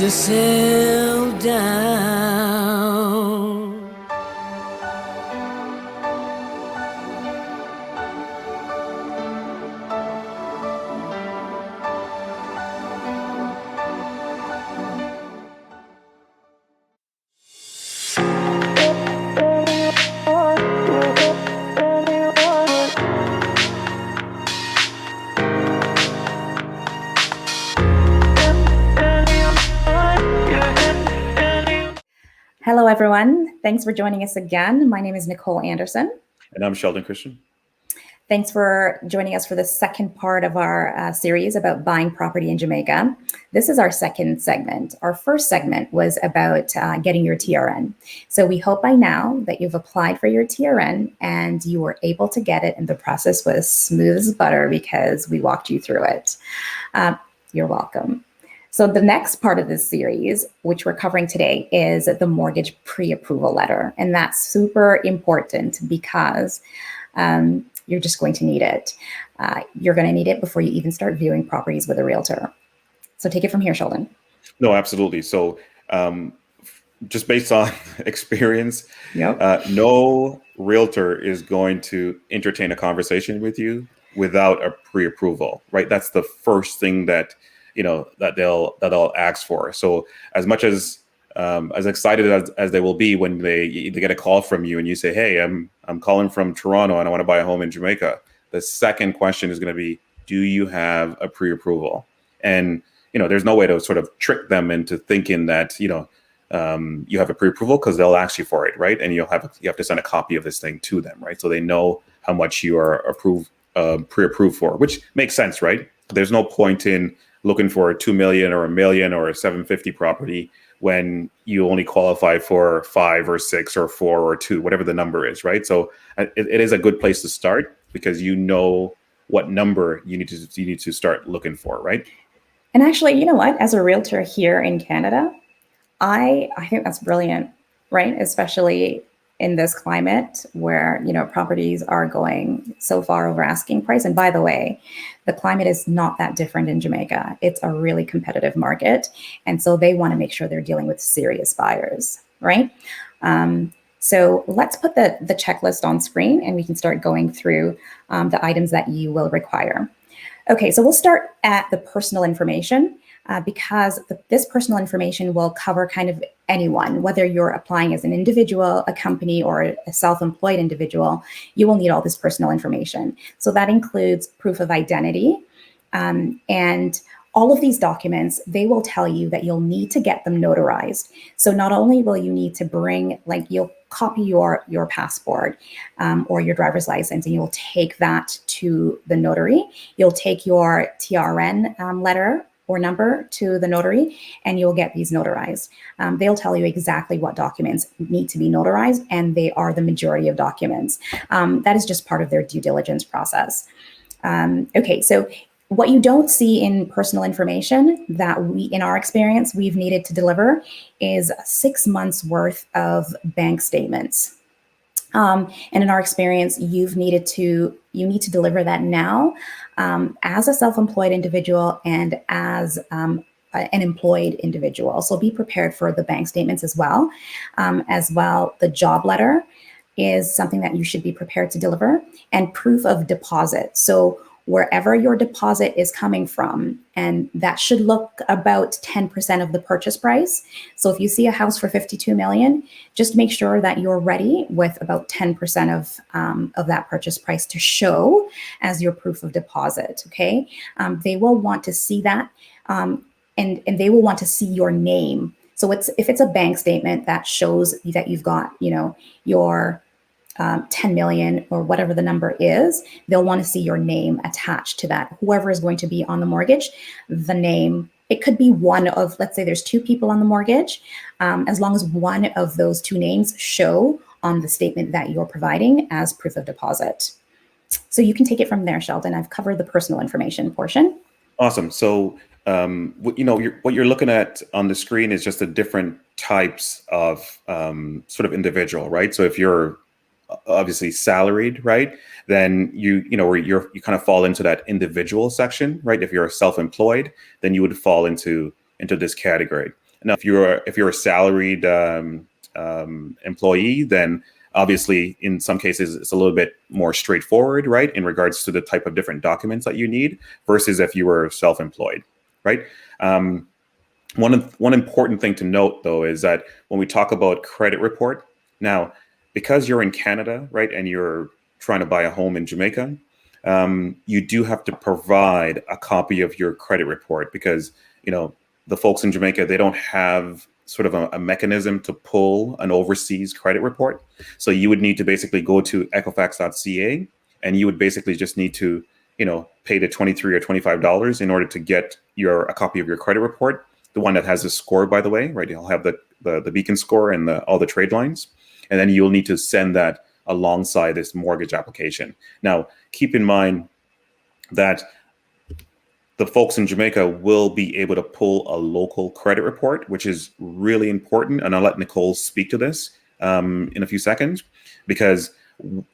yourself down. Hello, everyone. Thanks for joining us again. My name is Nicole Anderson. And I'm Sheldon Christian. Thanks for joining us for the second part of our series about buying property in Jamaica. This is our second segment. Our first segment was about getting your TRN. So we hope by now that you've applied for your TRN and you were able to get it, and the process was smooth as butter because we walked you through it. You're welcome. So the next part of this series, which we're covering today, is the mortgage pre-approval letter. And that's super important because you're just going to need it. You're going to need it before you even start viewing properties with a realtor. So take it from here, Sheldon. No, absolutely. So just based on experience, no realtor is going to entertain a conversation with you without a pre-approval, right? That's the first thing that that they'll ask for. So as much as excited as they will be when they get a call from you and you say, "Hey, I'm calling from Toronto and I want to buy a home in Jamaica," the second question is going to be, "Do you have a pre-approval?" And there's no way to sort of trick them into thinking that you have a pre-approval, because they'll ask you for it, right? And you have to send a copy of this thing to them, right? So they know how much you are pre-approved for, which makes sense, right? There's no point in looking for a 2 million or a million or a 750 property when you only qualify for 5 or 6 or 4 or 2, whatever the number is, right? So it is a good place to start because you know what number you need to start looking for, right? And actually, you know what? As a realtor here in Canada, I think that's brilliant, right? Especially in this climate where properties are going so far over asking price. And by the way, the climate is not that different in Jamaica. It's a really competitive market, and so they want to make sure they're dealing with serious buyers, right? So let's put the checklist on screen and we can start going through the items that you will require. Okay, so we'll start at the personal information. Because this personal information will cover kind of anyone, whether you're applying as an individual, a company, or a self-employed individual, you will need all this personal information. So that includes proof of identity, and all of these documents, they will tell you that you'll need to get them notarized. So not only will you need to bring, you'll copy your passport or your driver's license, and you'll take that to the notary. You'll take your TRN letter or number to the notary, and you'll get these notarized. They'll tell you exactly what documents need to be notarized, and they are the majority of documents. That is just part of their due diligence process. Okay, so what you don't see in personal information that in our experience, we've needed to deliver is 6 months worth of bank statements. And in our experience, you need to deliver that now as a self-employed individual and as an employed individual. So be prepared for the bank statements as well. The job letter is something that you should be prepared to deliver, and proof of deposit. So wherever your deposit is coming from, and that should look about 10% of the purchase price. So if you see a house for 52 million, just make sure that you're ready with about 10% of that purchase price to show as your proof of deposit, okay? They will want to see that, and they will want to see your name. So if it's a bank statement that shows that you've got, your 10 million or whatever the number is, they'll want to see your name attached to that. Whoever is going to be on the mortgage, the name, it could be one of, let's say there's 2 people on the mortgage, as long as one of those 2 names show on the statement that you're providing as proof of deposit. So you can take it from there, Sheldon. I've covered the personal information portion. Awesome. So, what you're looking at on the screen is just the different types of sort of individual, right? So if you're obviously salaried, right, then you kind of fall into that individual section, right? If you're self-employed, then you would fall into this category. Now, if you're a salaried employee, then obviously in some cases it's a little bit more straightforward, right, in regards to the type of different documents that you need versus if you were self-employed, right? One important thing to note, though, is that when we talk about credit report, now, because you're in Canada, right, and you're trying to buy a home in Jamaica, you do have to provide a copy of your credit report because, the folks in Jamaica, they don't have sort of a mechanism to pull an overseas credit report. So you would need to basically go to equifax.ca, and you would basically just need to, pay the $23 or $25 in order to get a copy of your credit report. The one that has a score, by the way, right? You'll have the beacon score and all the trade lines. And then you'll need to send that alongside this mortgage application. Now, keep in mind that the folks in Jamaica will be able to pull a local credit report, which is really important. And I'll let Nicole speak to this in a few seconds, because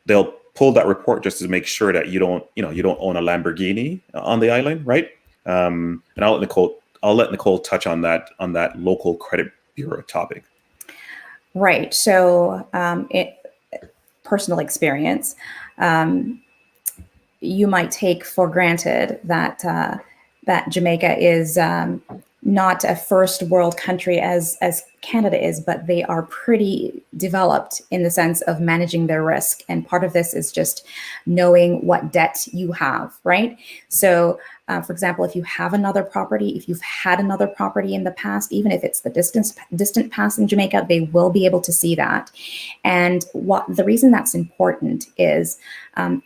they'll pull that report just to make sure that you don't own a Lamborghini on the island, right? And I'll let Nicole touch on that local credit bureau topic. Right. So, personal experience, you might take for granted that Jamaica is not a first world country as Canada is, but they are pretty developed in the sense of managing their risk. And part of this is just knowing what debt you have, right? So, for example, if you have another property, if you've had another property in the past, even if it's the distant past in Jamaica, they will be able to see that. And the reason that's important is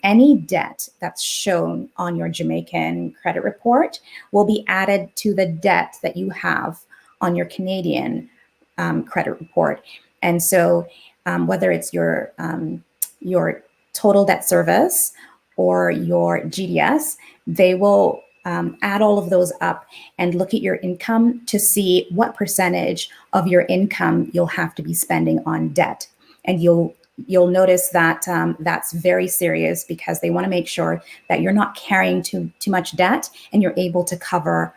any debt that's shown on your Jamaican credit report will be added to the debt that you have on your Canadian credit report. And so whether it's your total debt service or your GDS, they will add all of those up and look at your income to see what percentage of your income you'll have to be spending on debt. And you'll notice that that's very serious, because they want to make sure that you're not carrying too much debt and you're able to cover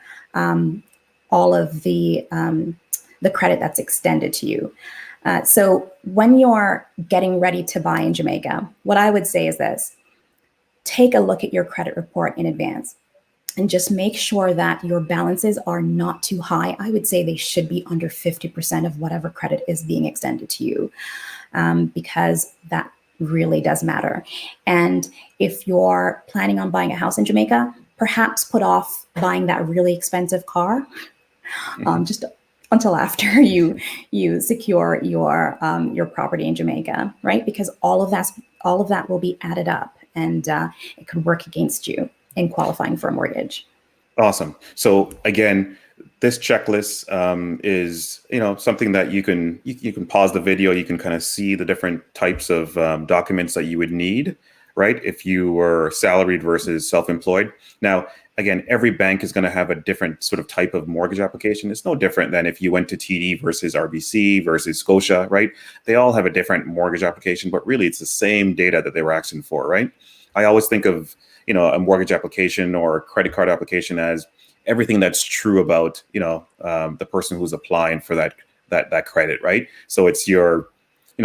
all of the credit that's extended to you. So when you're getting ready to buy in Jamaica, what I would say is this: take a look at your credit report in advance and just make sure that your balances are not too high. I would say they should be under 50% of whatever credit is being extended to you, because that really does matter. And if you're planning on buying a house in Jamaica, perhaps put off buying that really expensive car just until after you secure your property in Jamaica, right? Because all of that will be added up, and it could work against you in qualifying for a mortgage. Awesome. So again, this checklist is something that you can pause the video. You can kind of see the different types of documents that you would need, right? If you were salaried versus self-employed. Now, again, every bank is going to have a different sort of type of mortgage application. It's no different than if you went to TD versus RBC versus Scotia, right? They all have a different mortgage application, but really it's the same data that they were asking for, right? I always think of a mortgage application or a credit card application as everything that's true about the person who's applying for that credit, right? So it's your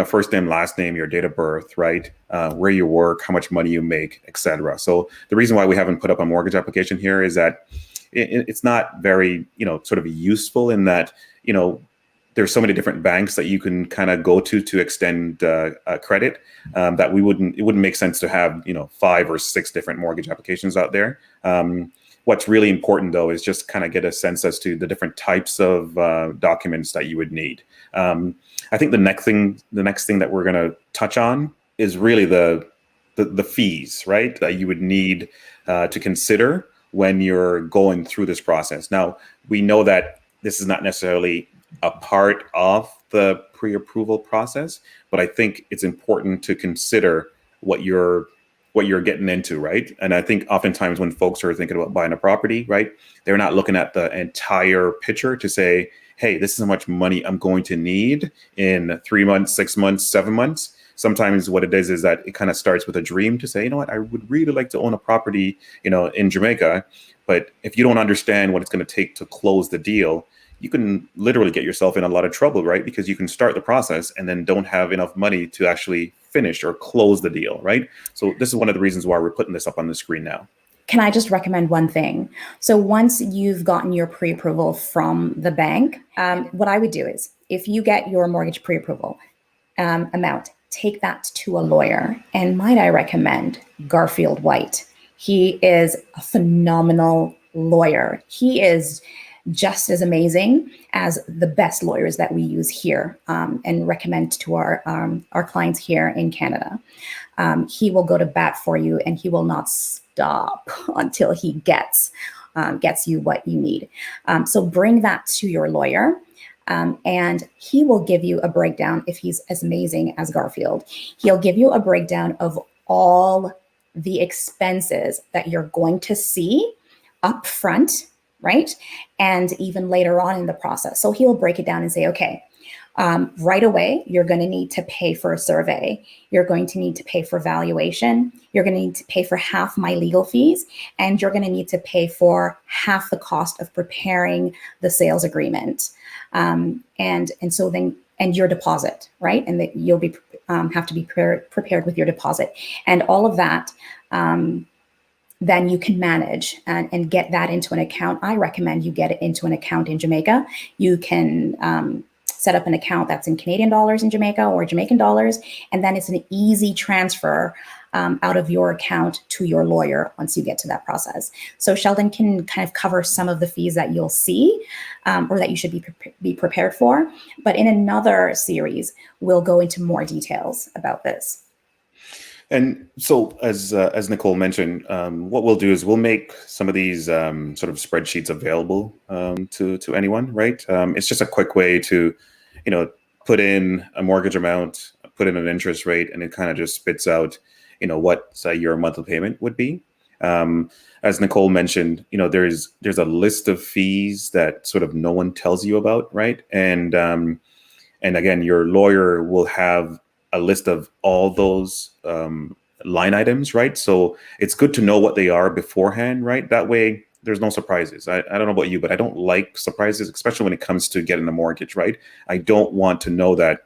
first name, last name, your date of birth, right? Where you work, how much money you make, etc. So the reason why we haven't put up a mortgage application here is that it's not very sort of useful in that there's so many different banks that you can kind of go to extend credit that it wouldn't make sense to have 5 or 6 different mortgage applications out there. What's really important, though, is just kind of get a sense as to the different types of documents that you would need. I think the next thing that we're going to touch on is really the fees, right, that you would need to consider when you're going through this process. Now, we know that this is not necessarily a part of the pre-approval process, but I think it's important to consider what you're getting into, right? And I think oftentimes when folks are thinking about buying a property, right, they're not looking at the entire picture to say, hey, this is how much money I'm going to need in 3 months, 6 months, 7 months. Sometimes what it is that it kind of starts with a dream to say, I would really like to own a property, in Jamaica. But if you don't understand what it's going to take to close the deal, you can literally get yourself in a lot of trouble, right? Because you can start the process and then don't have enough money to actually finish or close the deal, right? So this is one of the reasons why we're putting this up on the screen now. Can I just recommend one thing? So once you've gotten your pre-approval from the bank, what I would do is, if you get your mortgage pre-approval amount, take that to a lawyer. And might I recommend Garfield White? He is a phenomenal lawyer. He is just as amazing as the best lawyers that we use here and recommend to our clients here in Canada. He will go to bat for you, and he will not stop until he gets you what you need. So bring that to your lawyer, and he will give you a breakdown. If he's as amazing as Garfield, he'll give you a breakdown of all the expenses that you're going to see up front, right? And even later on in the process. So he'll break it down and say, okay, right away, you're going to need to pay for a survey. You're going to need to pay for valuation. You're going to need to pay for half my legal fees. And you're going to need to pay for half the cost of preparing the sales agreement. And so then, and your deposit, right? And that you'll be have to be prepared with your deposit. And all of that, then you can manage and get that into an account. I recommend you get it into an account in Jamaica. You can set up an account that's in Canadian dollars in Jamaica or Jamaican dollars, and then it's an easy transfer out of your account to your lawyer once you get to that process. So Sheldon can kind of cover some of the fees that you'll see or that you should be prepared for. But in another series, we'll go into more details about this. And so, as Nicole mentioned, what we'll do is we'll make some of these sort of spreadsheets available to anyone, right? It's just a quick way to, put in a mortgage amount, put in an interest rate, and it kind of just spits out, what your monthly payment would be. As Nicole mentioned, there's a list of fees that sort of no one tells you about, right? And again, your lawyer will have a list of all those line items, right? So it's good to know what they are beforehand, right? That way there's no surprises. I don't know about you, but I don't like surprises, especially when it comes to getting a mortgage, right? I don't want to know that,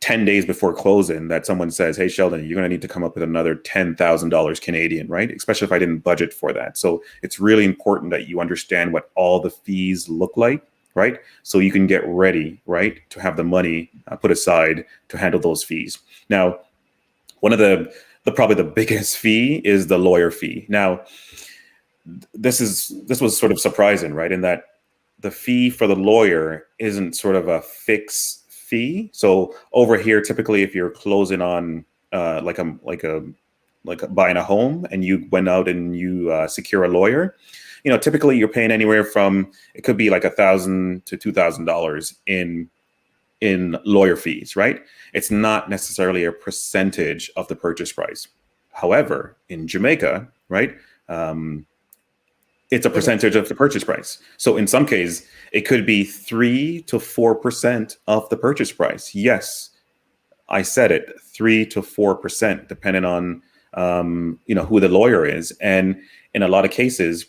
10 days before closing that someone says, hey, Sheldon, you're going to need to come up with another $10,000 Canadian, right? Especially if I didn't budget for that. So it's really important that you understand what all the fees look like, right? So you can get ready, right, to have the money put aside to handle those fees. Now, one of the probably the biggest fee is the lawyer fee. Now, this was sort of surprising, right? In that the fee for the lawyer isn't sort of a fixed fee. So over here, typically, if you're closing on like buying a home and you went out and you secure a lawyer, typically you're paying anywhere from, it could be like $1,000 to $2,000 in lawyer fees, right? It's not necessarily a percentage of the purchase price. However, in Jamaica, right, it's a percentage of the purchase price. So in some cases, it could be 3 to 4% of the purchase price. Yes, I said it, 3 to 4%, depending on who the lawyer is. And in a lot of cases,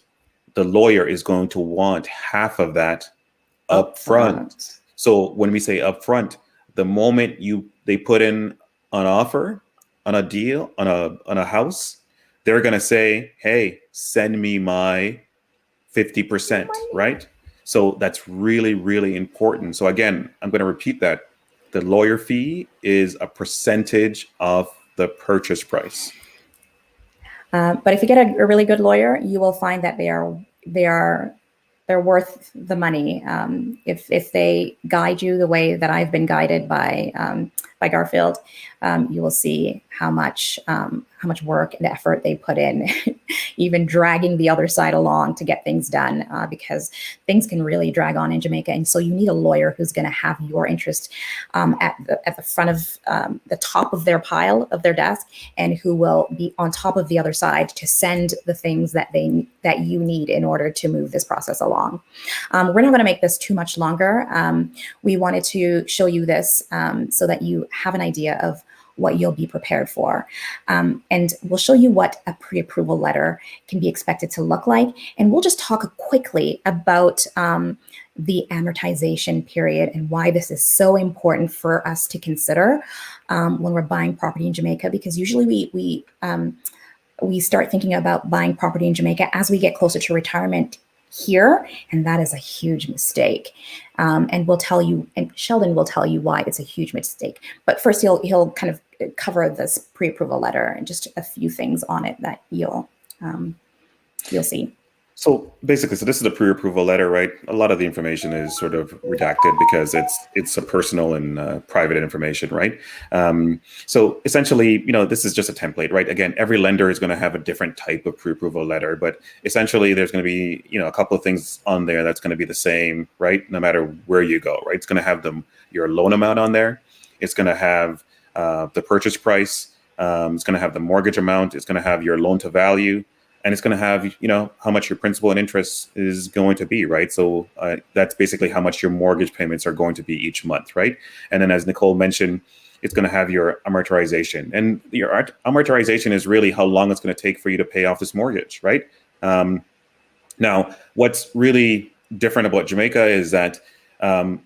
the lawyer is going to want half of that up front. So when we say upfront, the moment they put in an offer on a deal, on a house, they're going to say, hey, send me my 50%, right? So that's really, really important. So again, I'm going to repeat that. The lawyer fee is a percentage of the purchase price. But if you get a really good lawyer, you will find that they're worth the money. If they guide you the way that I've been guided by Garfield, you will see how much work and effort they put in, even dragging the other side along to get things done, because things can really drag on in Jamaica. And so you need a lawyer who's going to have your interest at the front of the top of their pile of their desk, and who will be on top of the other side to send the things that you need in order to move this process along. We're not going to make this too much longer. We wanted to show you this so that you have an idea of what you'll be prepared for. And we'll show you what a pre-approval letter can be expected to look like. And we'll just talk quickly about the amortization period and why this is so important for us to consider when we're buying property in Jamaica, because usually we start thinking about buying property in Jamaica as we get closer to retirement here, and that is a huge mistake. And we'll tell you, and Sheldon will tell you why it's a huge mistake. But first, he'll kind of cover this pre-approval letter and just a few things on it that you'll see. So basically, this is a pre-approval letter, right? A lot of the information is sort of redacted because it's a personal and private information, right? So essentially, this is just a template, right? Again, every lender is going to have a different type of pre-approval letter, but essentially there's going to be, a couple of things on there that's going to be the same, right? No matter where you go, right? It's going to have your loan amount on there. It's going to have the purchase price. It's going to have the mortgage amount. It's going to have your loan to value. And it's going to have, how much your principal and interest is going to be, right? So that's basically how much your mortgage payments are going to be each month, right? And then as Nicole mentioned, it's going to have your amortization. And your amortization is really how long it's going to take for you to pay off this mortgage, right? Now, what's really different about Jamaica is that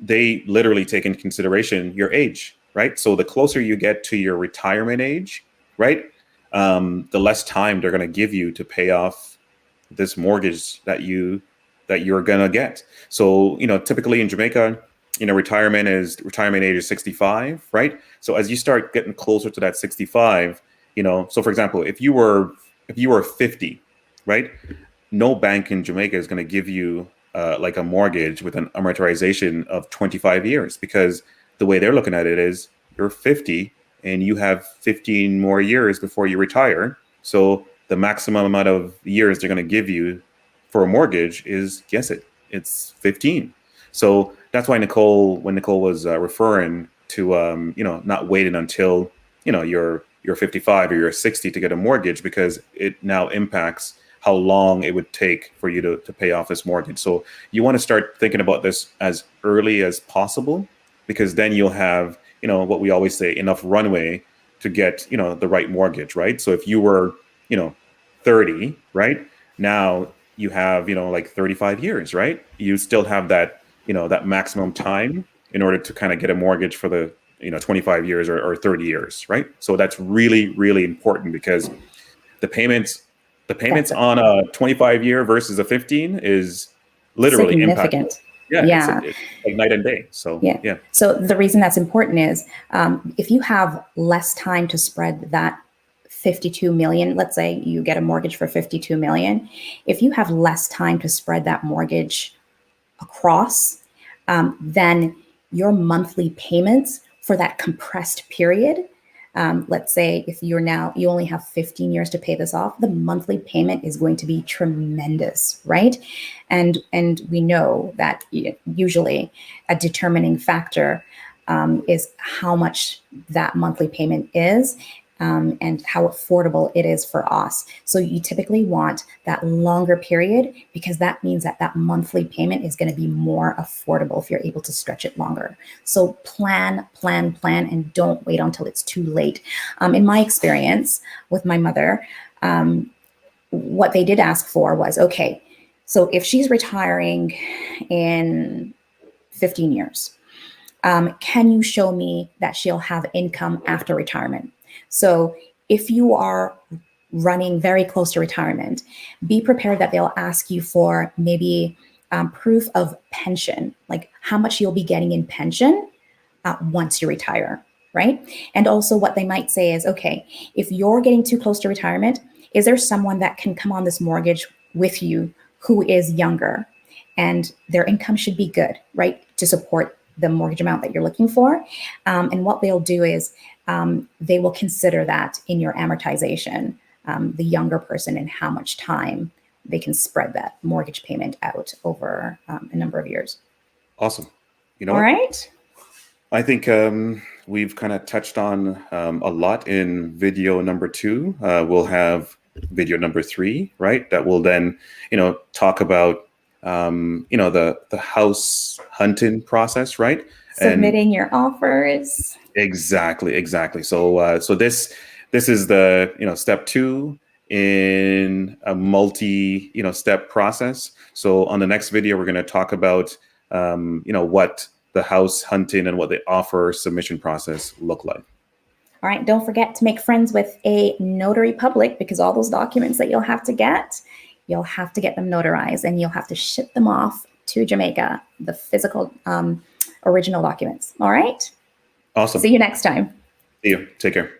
they literally take into consideration your age, right? So the closer you get to your retirement age, right, the less time they're going to give you to pay off this mortgage that you're going to get. So, typically in Jamaica, retirement age is 65, right? So as you start getting closer to that 65, so for example, if you were 50, right, no bank in Jamaica is going to give you like a mortgage with an amortization of 25 years, because the way they're looking at it is you're 50 and you have 15 more years before you retire. So the maximum amount of years they're going to give you for a mortgage is, guess it, it's 15. So that's why when Nicole was referring to, not waiting until, you're 55 or you're 60 to get a mortgage, because it now impacts how long it would take for you to pay off this mortgage. So you want to start thinking about this as early as possible, because then you'll have, what we always say, enough runway to get, the right mortgage, right? So if you were, 30, right? Now you have, like 35 years, right? You still have that, that maximum time in order to kind of get a mortgage for the, 25 years or 30 years, right? So that's really, really important, because the payments on a 25-year versus a 15 is literally significant. Impactful. Yeah. It's like night and day. So, yeah. So the reason that's important is if you have less time to spread that 52 million, let's say you get a mortgage for 52 million. If you have less time to spread that mortgage across, then your monthly payments for that compressed period, let's say if you only have 15 years to pay this off, the monthly payment is going to be tremendous, right? And we know that usually a determining factor is how much that monthly payment is, and how affordable it is for us. So you typically want that longer period, because that means that monthly payment is going to be more affordable if you're able to stretch it longer. So plan, and don't wait until it's too late. In my experience with my mother, what they did ask for was, okay, so if she's retiring in 15 years, can you show me that she'll have income after retirement? So if you are running very close to retirement, be prepared that they'll ask you for maybe proof of pension, like how much you'll be getting in pension once you retire, right? And also what they might say is, okay, if you're getting too close to retirement, is there someone that can come on this mortgage with you who is younger, and their income should be good, right, to support the mortgage amount that you're looking for? And what they'll do is they will consider that in your amortization, the younger person, and how much time they can spread that mortgage payment out over a number of years. Awesome. All right. I think we've kind of touched on a lot in video number 2. We'll have video number 3, right? That will then, talk about, the house hunting process, right? Submitting your offers. Exactly. So this is the step 2 in a multi step process. So on the next video, we're going to talk about what the house hunting and what the offer submission process look like. All right, don't forget to make friends with a notary public, because all those documents that you'll have to get them notarized, and you'll have to ship them off to Jamaica, the physical original documents. All right? Awesome. See you next time. See you. Take care.